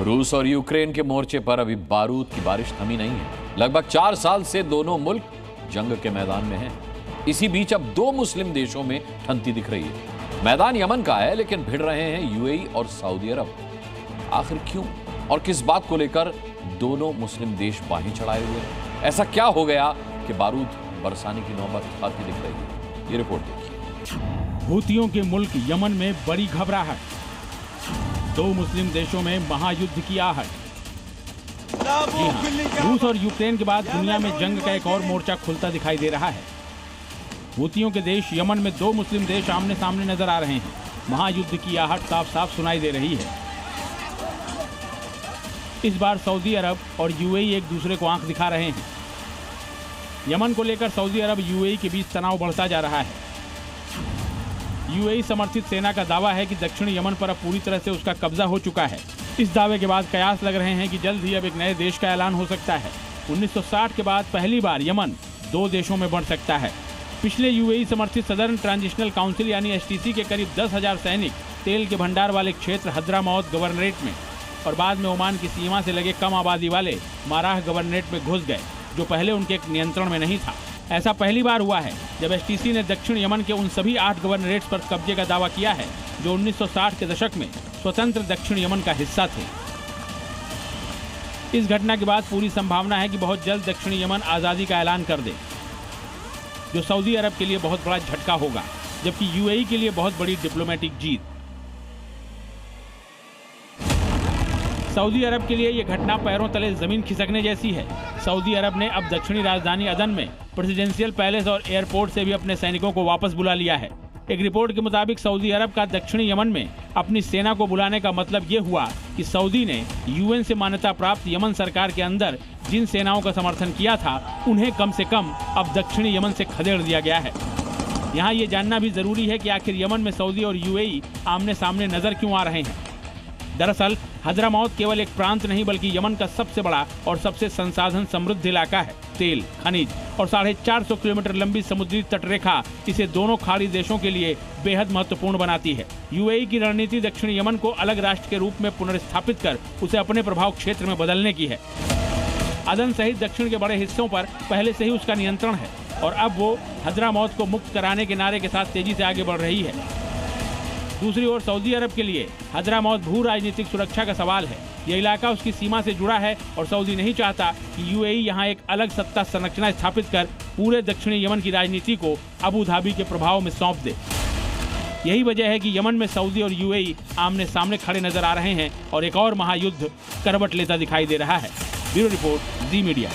रूस और यूक्रेन के मोर्चे पर अभी बारूद की बारिश थमी नहीं है। लगभग 4 साल से दोनों मुल्क जंग के मैदान में हैं। इसी बीच अब 2 मुस्लिम देशों में ठंडी दिख रही है। मैदान यमन का है, लेकिन भिड़ रहे हैं यूएई और सऊदी अरब। आखिर क्यों और किस बात को लेकर दोनों मुस्लिम देश बाहें चढ़ाए हुए हैं? ऐसा क्या हो गया कि बारूद बरसाने की नौबत आती दिख रही है? ये रिपोर्ट देखिए। हूतियों के मुल्क यमन में बड़ी घबराहट, 2 मुस्लिम देशों में महायुद्ध की आहट। जी हाँ, रूस और यूक्रेन के बाद दुनिया में जंग का एक और मोर्चा खुलता दिखाई दे रहा है। हूतियों के देश यमन में 2 मुस्लिम देश आमने सामने नजर आ रहे हैं। महायुद्ध की आहट साफ साफ सुनाई दे रही है। इस बार सऊदी अरब और यूएई एक दूसरे को आंख दिखा रहे हैं। यमन को लेकर सऊदी अरब यूएई के बीच तनाव बढ़ता जा रहा है। यूएई समर्थित सेना का दावा है कि दक्षिणी यमन पर अब पूरी तरह से उसका कब्जा हो चुका है। इस दावे के बाद कयास लग रहे हैं कि जल्द ही अब एक नए देश का ऐलान हो सकता है। 1960 के बाद पहली बार यमन 2 देशों में बढ़ सकता है। पिछले यूएई समर्थित सदर्न ट्रांजिशनल काउंसिल यानी एसटीसी के करीब 10,000 सैनिक तेल के भंडार वाले क्षेत्र हद्रामौत गवर्नरेट में और बाद में ओमान की सीमा से लगे कम आबादी वाले माराह गवर्नरेट में घुस गए, जो पहले उनके नियंत्रण में नहीं था। ऐसा पहली बार हुआ है जब एसटीसी ने दक्षिण यमन के उन सभी 8 गवर्नरेट्स पर कब्जे का दावा किया है जो 1960 के दशक में स्वतंत्र दक्षिण यमन का हिस्सा थे। इस घटना के बाद पूरी संभावना है कि बहुत जल्द दक्षिण यमन आज़ादी का ऐलान कर दे, जो सऊदी अरब के लिए बहुत बड़ा झटका होगा, जबकि यूएई के लिए बहुत बड़ी डिप्लोमेटिक जीत। सऊदी अरब के लिए यह घटना पैरों तले जमीन खिसकने जैसी है। सऊदी अरब ने अब दक्षिणी राजधानी अदन में प्रेसिडेंशियल पैलेस और एयरपोर्ट से भी अपने सैनिकों को वापस बुला लिया है। एक रिपोर्ट के मुताबिक सऊदी अरब का दक्षिणी यमन में अपनी सेना को बुलाने का मतलब ये हुआ कि सऊदी ने यूएन से मान्यता प्राप्त यमन सरकार के अंदर जिन सेनाओं का समर्थन किया था उन्हें कम से कम अब दक्षिणी यमन से खदेड़ दिया गया है। यहाँ ये जानना भी जरूरी है कि आखिर यमन में सऊदी और यूएई आमने सामने नजर क्यों आ रहे हैं। दरअसल हद्रामौत केवल एक प्रांत नहीं बल्कि यमन का सबसे बड़ा और सबसे संसाधन समृद्ध इलाका है। तेल, खनिज और 450 किलोमीटर लंबी समुद्री तटरेखा इसे दोनों खाड़ी देशों के लिए बेहद महत्वपूर्ण बनाती है। यूएई की रणनीति दक्षिण यमन को अलग राष्ट्र के रूप में पुनर्स्थापित कर उसे अपने प्रभाव क्षेत्र में बदलने की है। अदन सहित दक्षिण के बड़े हिस्सों पर पहले से ही उसका नियंत्रण है और अब वो हद्रामौत को मुक्त कराने के नारे के साथ तेजी से आगे बढ़ रही है। दूसरी ओर सऊदी अरब के लिए हद्रामौत भू राजनीतिक सुरक्षा का सवाल है। यह इलाका उसकी सीमा से जुड़ा है और सऊदी नहीं चाहता कि यूएई यहाँ एक अलग सत्ता संरचना स्थापित कर पूरे दक्षिणी यमन की राजनीति को अबू धाबी के प्रभाव में सौंप दे। यही वजह है कि यमन में सऊदी और यूएई आमने सामने खड़े नजर आ रहे हैं और एक और महायुद्ध करवट लेता दिखाई दे रहा है। ब्यूरो रिपोर्ट, जी मीडिया।